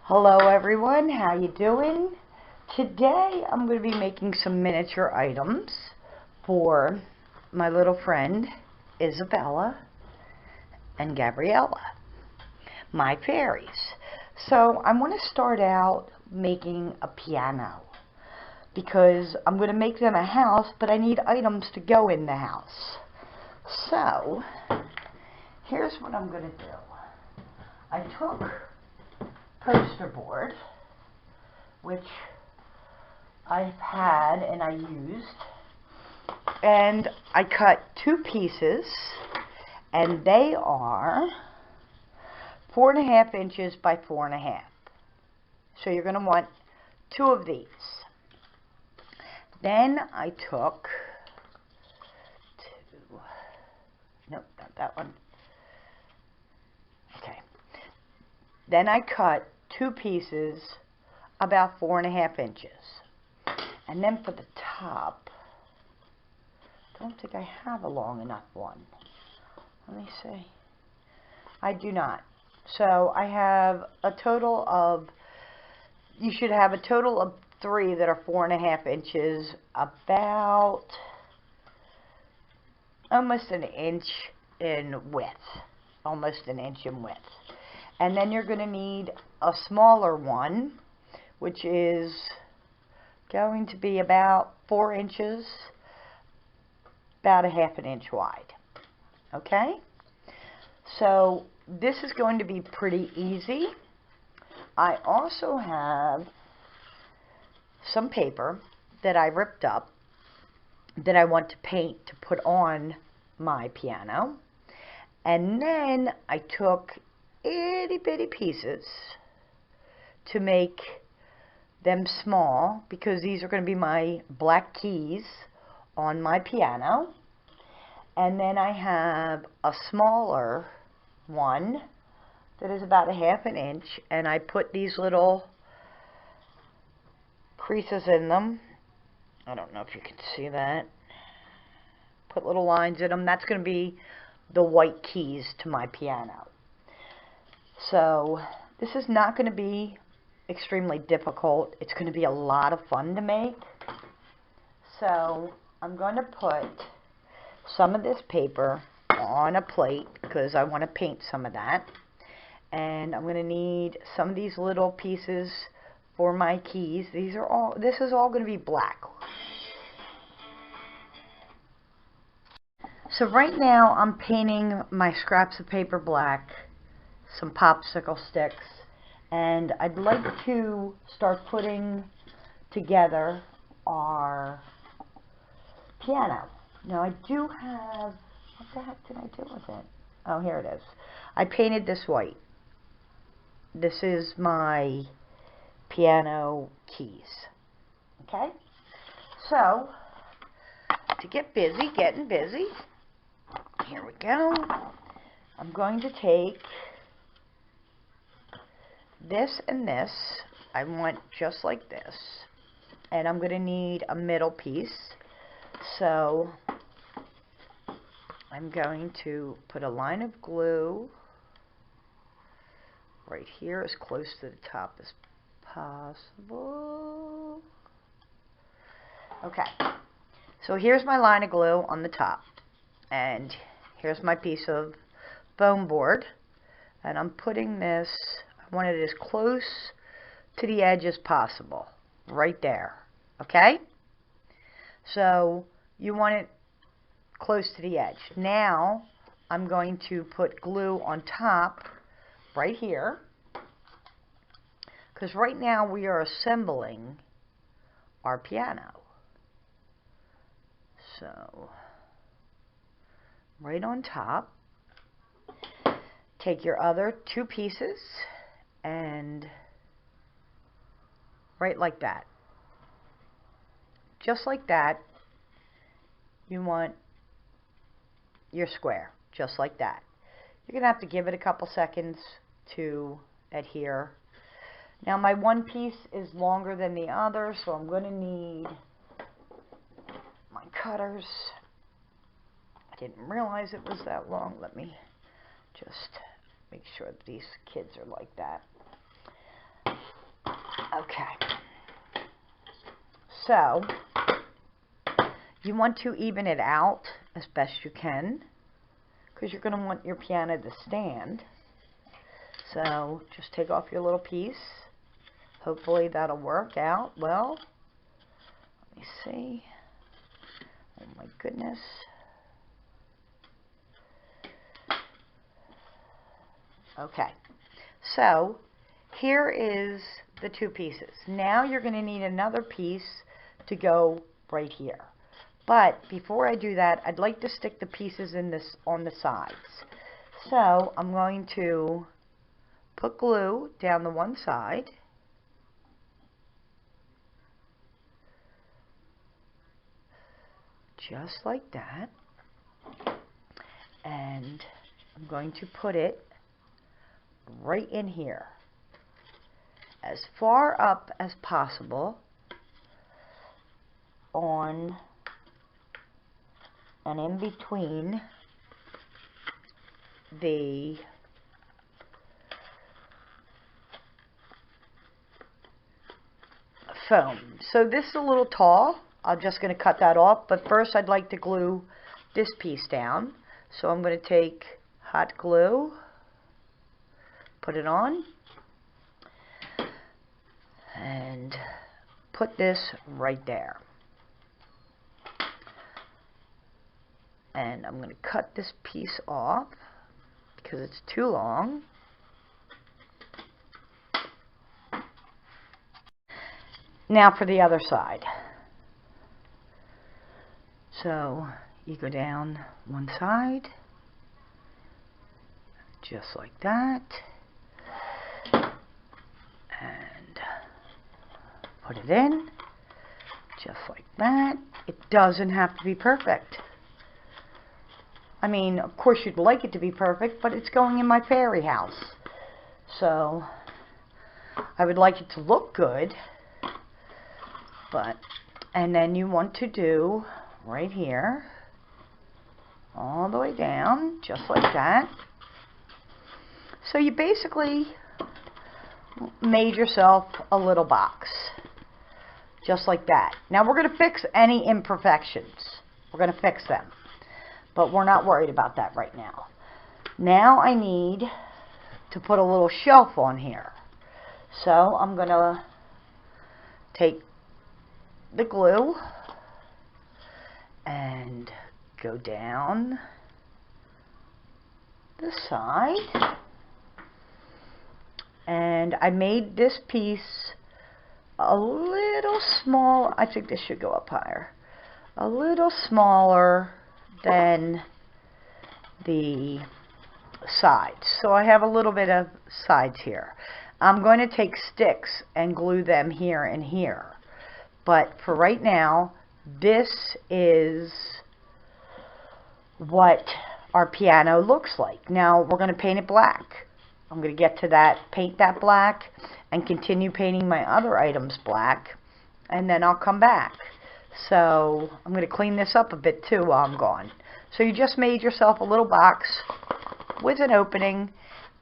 Hello everyone, how you doing? Today I'm going to be making some miniature items for my little friend Isabella and Gabriella, my fairies. So I want to start out making a piano because I'm going to make them a house, but I need items to go in the house. So here's what I'm going to do. I took poster board, which I've had and I used, and I cut two pieces, and they are 4.5 inches by 4.5. So you're going to want two of these. Then I took two, nope, not that one. Okay. Then I cut two pieces about 4.5 inches. And then for the top, I don't think I have a long enough one. Let me see. I do not. So I have a total of, you should have a total of 3 that are 4.5 inches, about almost an inch in width. Almost an inch in width. And then you're going to need a smaller one, which is going to be about 4 inches, about 1/2 inch wide. Okay? So this is going to be pretty easy. I also have some paper that I ripped up that I want to paint to put on my piano. And then I took itty bitty pieces to make them small, because these are going to be my black keys on my piano. And then I have a smaller one that is about 1/2 inch, and I put these little creases in them. I don't know if you can see that. Put little lines in them. That's going to be the white keys to my piano. So this is not going to be extremely difficult. It's going to be a lot of fun to make. So I'm going to put some of this paper on a plate because I want to paint some of that. And I'm going to need some of these little pieces for my keys. This is all going to be black. So right now I'm painting my scraps of paper black, some popsicle sticks, and I'd like to start putting together our piano. Now I do have, what the heck did I do with it? Oh, here it is. I painted this white. This is my piano keys. Okay? So, to get busy, getting busy, here we go. I'm going to take this and this. I want just like this. And I'm going to need a middle piece. So I'm going to put a line of glue right here as close to the top as possible. Okay. So here's my line of glue on the top. And here's my piece of foam board. And I'm putting this, I want it as close to the edge as possible. Right there. Okay? So you want it close to the edge. Now I'm going to put glue on top right here, because right now we are assembling our piano. So right on top, take your other two pieces and right like that. Just like that, you want your square, just like that. You're going to have to give it a couple seconds to adhere. Now my one piece is longer than the other, so I'm going to need my cutters. I didn't realize it was that long. Let me just make sure that these kids are like that. Okay. So, you want to even it out as best you can, because you're going to want your piano to stand. So, just take off your little piece. Hopefully that'll work out well. Let me see. Oh my goodness. Okay. So, here is the two pieces. Now you're going to need another piece to go right here. But before I do that, I'd like to stick the pieces in this on the sides. So I'm going to put glue down the one side. Just like that. And I'm going to put it right in here, as far up as possible on and in between the foam. So this is a little tall. I'm just going to cut that off, but first I'd like to glue this piece down. So I'm going to take hot glue, put it on, and put this right there. And I'm going to cut this piece off because it's too long. Now for the other side. So you go down one side, just like that, and put it in, just like that. It doesn't have to be perfect. I mean, of course you'd like it to be perfect, but it's going in my fairy house. So I would like it to look good, but, and then you want to do right here, all the way down, just like that. So you basically made yourself a little box, just like that. Now we're going to fix any imperfections. We're going to fix them, but we're not worried about that right now. Now I need to put a little shelf on here. So I'm going to take the glue and go down the side. And I made this piece a little small. I think this should go up higher. A little smaller than the sides. So I have a little bit of sides here. I'm going to take sticks and glue them here and here. But for right now, this is what our piano looks like. Now we're going to paint it black. I'm going to get to that, paint that black, and continue painting my other items black, and then I'll come back. So I'm going to clean this up a bit too while I'm gone. So you just made yourself a little box with an opening,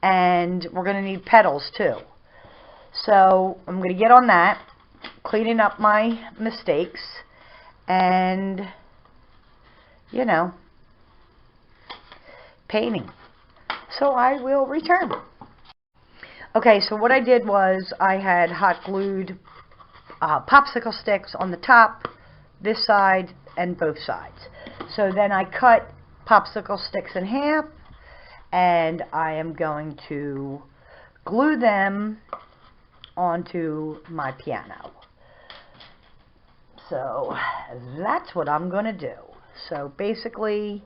and we're going to need petals too. So I'm going to get on that, cleaning up my mistakes, and, you know, painting. So I will return. Okay, so what I did was I had hot glued popsicle sticks on the top, this side, and both sides. So then I cut popsicle sticks in half, and I am going to glue them onto my piano. So that's what I'm going to do. So basically,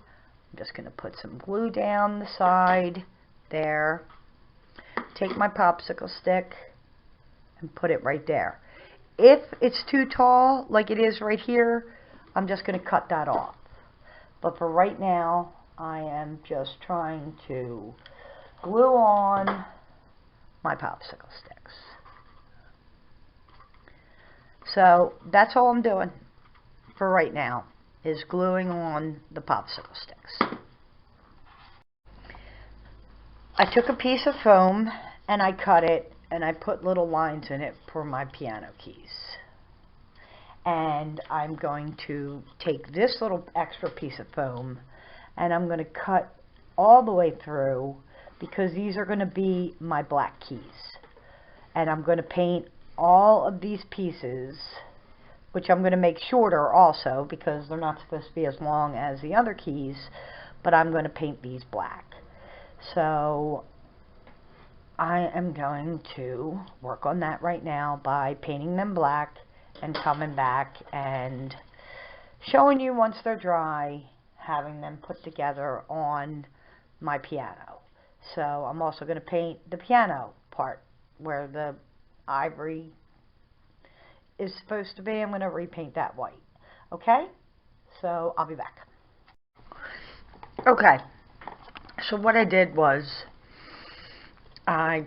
I'm just going to put some glue down the side there. Take my popsicle stick and put it right there. If it's too tall, like it is right here, I'm just going to cut that off. But for right now, I am just trying to glue on my popsicle sticks. So that's all I'm doing for right now, is gluing on the popsicle sticks. I took a piece of foam and I cut it and I put little lines in it for my piano keys. And I'm going to take this little extra piece of foam and I'm going to cut all the way through, because these are going to be my black keys. And I'm going to paint all of these pieces, which I'm going to make shorter also because they're not supposed to be as long as the other keys, but I'm going to paint these black. So I am going to work on that right now by painting them black and coming back and showing you once they're dry, having them put together on my piano. So I'm also going to paint the piano part where the ivory is supposed to be. I'm going to repaint that white. Okay? So I'll be back. Okay. So what I did was I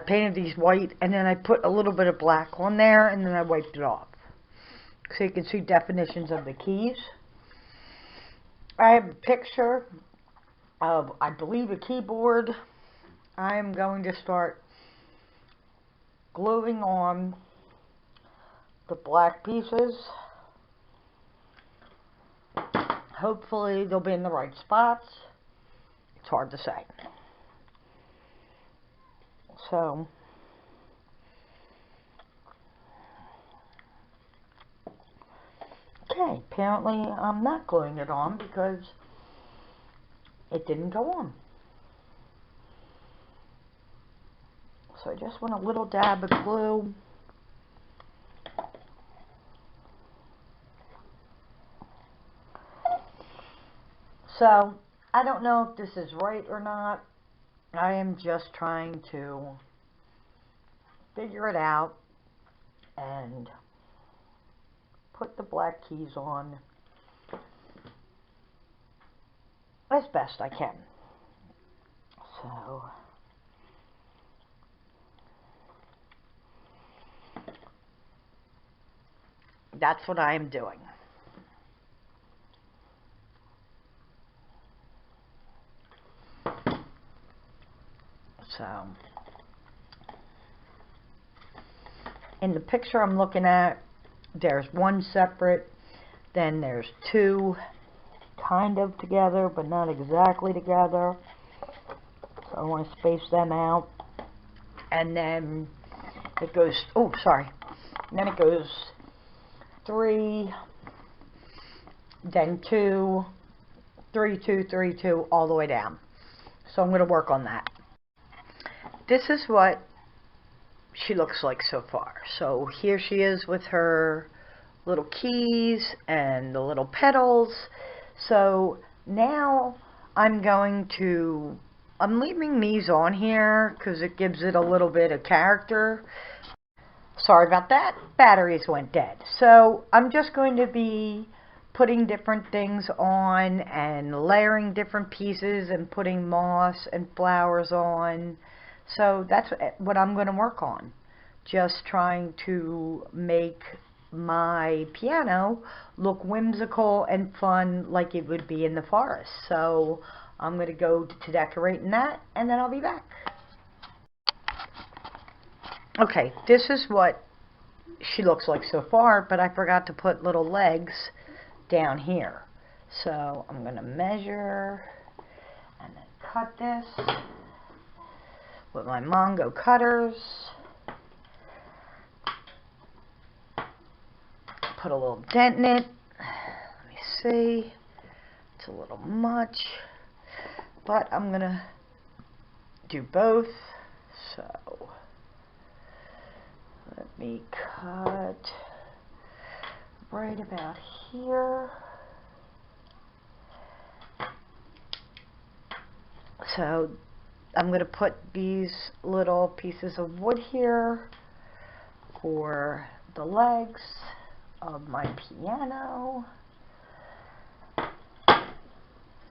painted these white, and then I put a little bit of black on there, and then I wiped it off. So you can see definitions of the keys. I have a picture of, I believe, a keyboard. I am going to start gluing on the black pieces. Hopefully they'll be in the right spots. It's hard to say. So okay, apparently I'm not gluing it on because it didn't go on. So I just want a little dab of glue. So I don't know if this is right or not. I am just trying to figure it out and put the black keys on as best I can. So that's what I am doing. So in the picture I'm looking at, there's one separate, then there's two kind of together, but not exactly together. So I want to space them out. And then it goes, oh, sorry. And then it goes 3, then 2, 3, 2, 3, 2, all the way down. So I'm going to work on that. This is what she looks like so far. So here she is with her little keys and the little pedals. So now I'm leaving these on here because it gives it a little bit of character. Sorry about that, batteries went dead. So I'm just going to be putting different things on and layering different pieces and putting moss and flowers on. So that's what I'm going to work on. Just trying to make my piano look whimsical and fun like it would be in the forest. So I'm going to go to decorating that and then I'll be back. Okay, this is what she looks like so far, but I forgot to put little legs down here. So I'm going to measure and then cut this with my Mongo cutters. Put a little dent in it. Let me see. It's a little much, but I'm going to do both. So let me cut right about here. So I'm going to put these little pieces of wood here for the legs of my piano.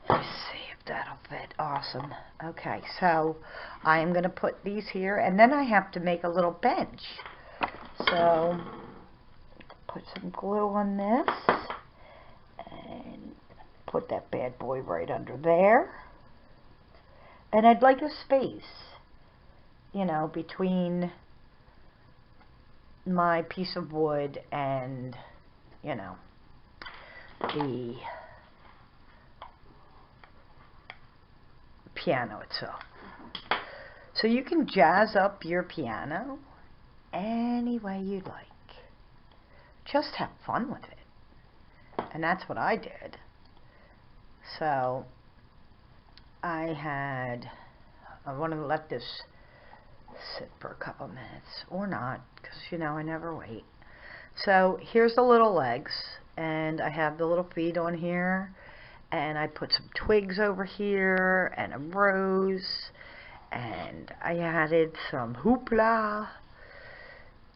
Let's see if that'll fit. Awesome. Okay, so I am going to put these here, and then I have to make a little bench. So put some glue on this and put that bad boy right under there. And I'd like a space you know, between my piece of wood and, you know, the piano itself. So you can jazz up your piano any way you'd like. Just have fun with it. And that's what I did. So I wanted to let this sit for a couple minutes, or not, because, you know, I never wait. So here's the little legs, and I have the little feet on here, and I put some twigs over here, and a rose, and I added some hoopla,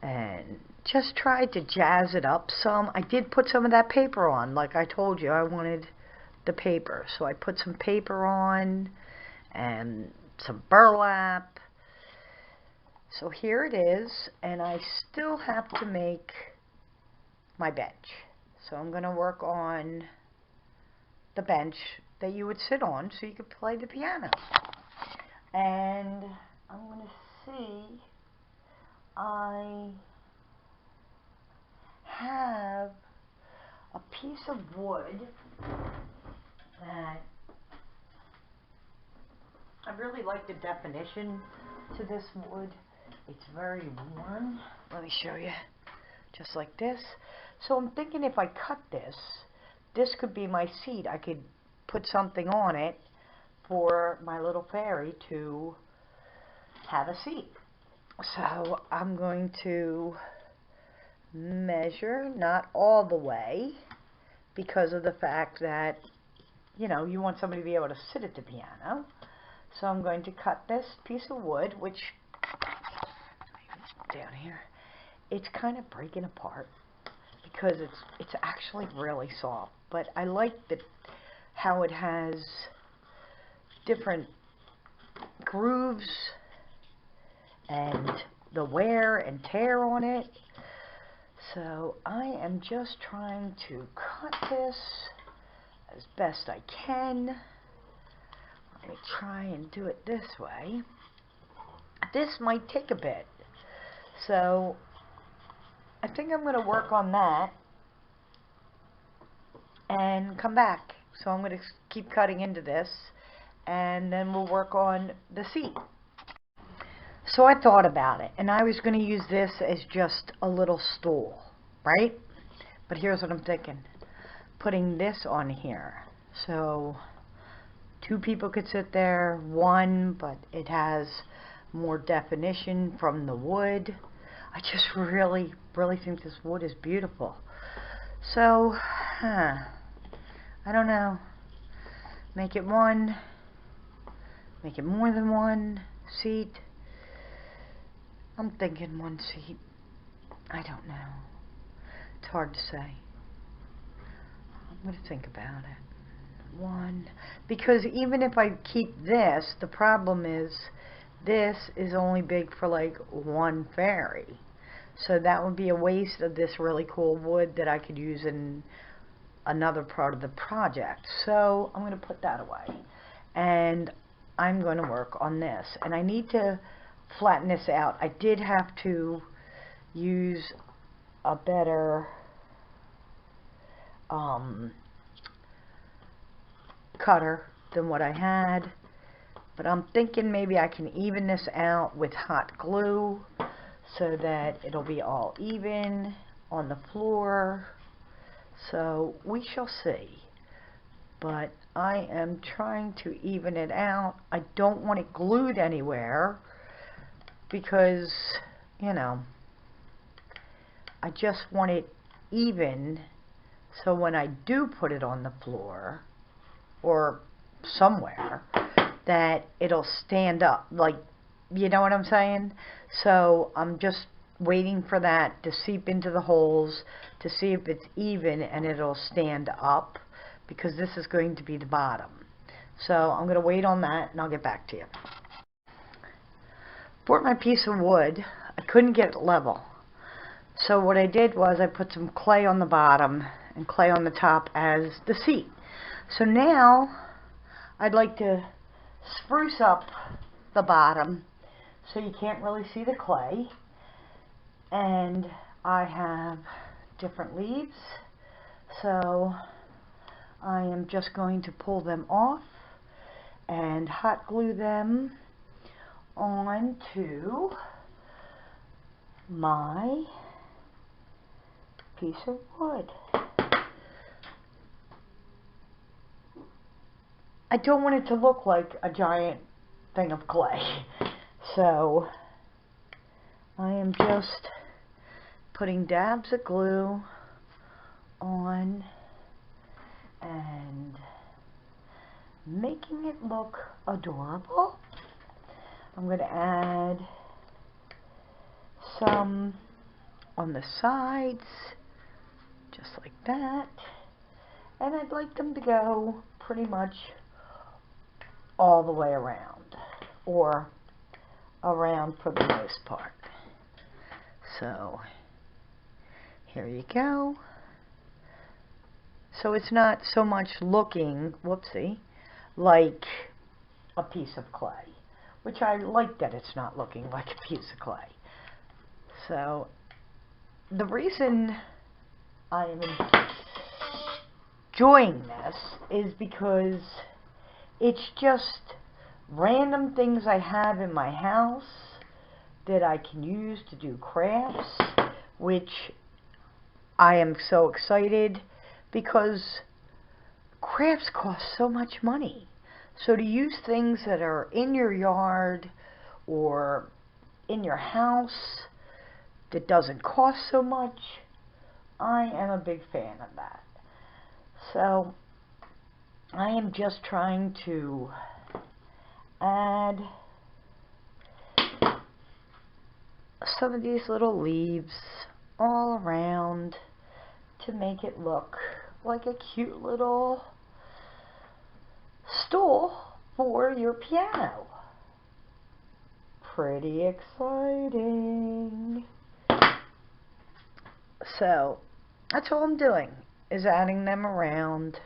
and just tried to jazz it up some. I did put some of that paper on, like I told you I wanted the paper, so I put some paper on, and some burlap. So here it is, and I still have to make my bench. So I'm going to work on the bench that you would sit on so you could play the piano. And I'm going to see, I have a piece of wood that I really like the definition to this wood. It's very warm. Let me show you. Just like this. So I'm thinking if I cut this, this could be my seat. I could put something on it for my little fairy to have a seat. So I'm going to measure, not all the way, because of the fact that, you know, you want somebody to be able to sit at the piano. So I'm going to cut this piece of wood, which, down here, it's kind of breaking apart because it's actually really soft. But I like how it has different grooves and the wear and tear on it. So I am just trying to cut this as best I can. Let me try and do it this way. This might take a bit. So I think I'm going to work on that and come back. So I'm going to keep cutting into this, and then we'll work on the seat. So I thought about it, and I was going to use this as just a little stool, right? But here's what I'm thinking. Putting this on here. So 2 people could sit there, 1, but it has more definition from the wood. I just really think this wood is beautiful. So, I don't know. Make it 1, make it more than 1 seat. I'm thinking 1 seat. I don't know. It's hard to say. I'm going to think about it. 1, because even if I keep this, the problem is this is only big for like 1 fairy. So that would be a waste of this really cool wood that I could use in another part of the project. So I'm going to put that away. And I'm going to work on this. And I need to flatten this out. I did have to use a better cutter than what I had. But I'm thinking maybe I can even this out with hot glue so that it'll be all even on the floor. So we shall see. But I am trying to even it out. I don't want it glued anywhere because, you know, I just want it even so when I do put it on the floor or somewhere, that it'll stand up, like, you know what I'm saying? So I'm just waiting for that to seep into the holes to see if it's even and it'll stand up, because this is going to be the bottom. So I'm going to wait on that and I'll get back to you. For my piece of wood, I couldn't get it level. So what I did was I put some clay on the bottom and clay on the top as the seat. So now I'd like to spruce up the bottom so you can't really see the clay. And I have different leaves, so I am just going to pull them off and hot glue them onto my piece of wood. I don't want it to look like a giant thing of clay, so I am just putting dabs of glue on and making it look adorable. I'm going to add some on the sides, just like that, and I'd like them to go pretty much all the way around, or around for the most part. So here you go. So it's not so much looking, whoopsie, like a piece of clay, which I like that it's not looking like a piece of clay. So the reason I am enjoying this is because it's just random things I have in my house that I can use to do crafts, which I am so excited because crafts cost so much money. So to use things that are in your yard or in your house that doesn't cost so much, I am a big fan of that. So I am just trying to add some of these little leaves all around to make it look like a cute little stool for your piano. Pretty exciting. So that's all I'm doing, is adding them around,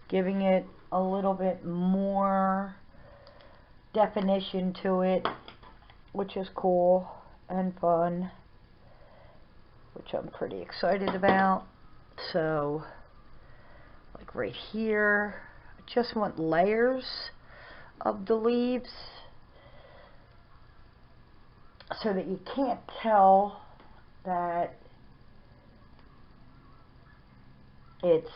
giving it a little bit more definition to it, which is cool and fun, which I'm pretty excited about. So like right here, I just want layers of the leaves so that you can't tell that it's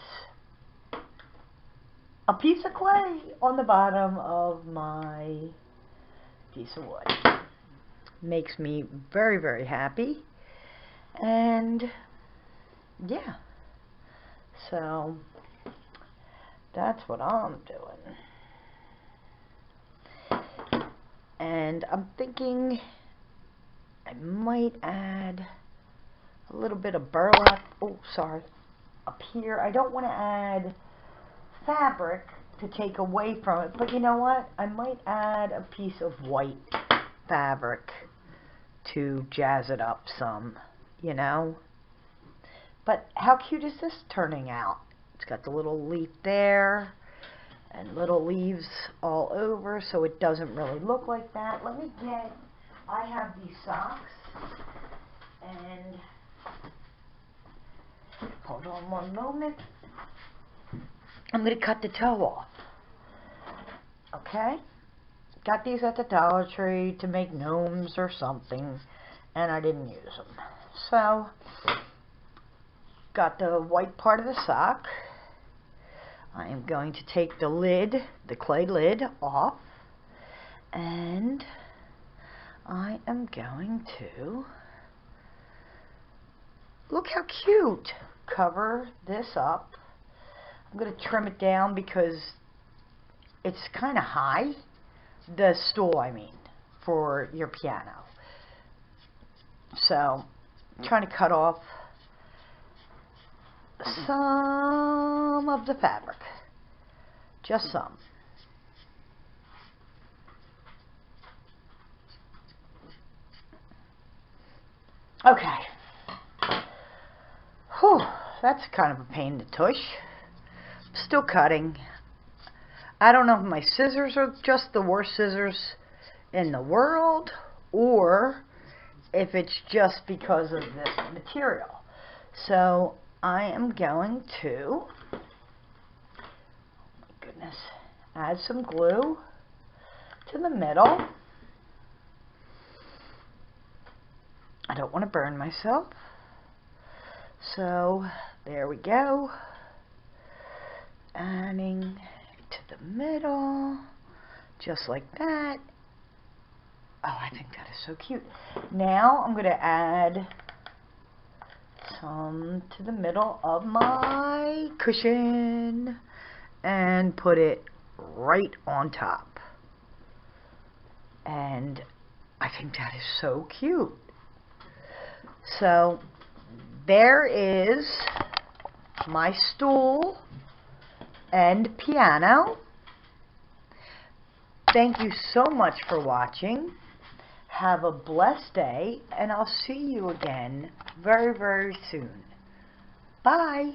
a piece of clay on the bottom of my piece of wood. Makes me very, very happy. And yeah, so that's what I'm doing. And I'm thinking I might add a little bit of burlap, up here. I don't want to add fabric to take away from it, but you know what? I might add a piece of white fabric to jazz it up some, you know. But how cute is this turning out? It's got the little leaf there and little leaves all over, so it doesn't really look like that. I have these socks, and hold on one moment. I'm going to cut the toe off. Okay? Got these at the Dollar Tree to make gnomes or something, and I didn't use them. So, got the white part of the sock. I am going to take the lid, the clay lid, off, and I am going to, look how cute, cover this up. I'm going to trim it down because it's kind of high, the stool I mean, for your piano. So, I'm trying to cut off some of the fabric, just some. Okay. Whew, that's kind of a pain in the tush. Still cutting. I don't know if my scissors are just the worst scissors in the world, or if it's just because of this material. So I am going to, oh my goodness, add some glue to the middle. I don't want to burn myself. So there we go. Adding to the middle, just like that. Oh, I think that is so cute. Now I'm going to add some to the middle of my cushion and put it right on top. And I think that is so cute. So there is my stool and piano. Thank you so much for watching. Have a blessed day, and I'll see you again very, very soon. Bye.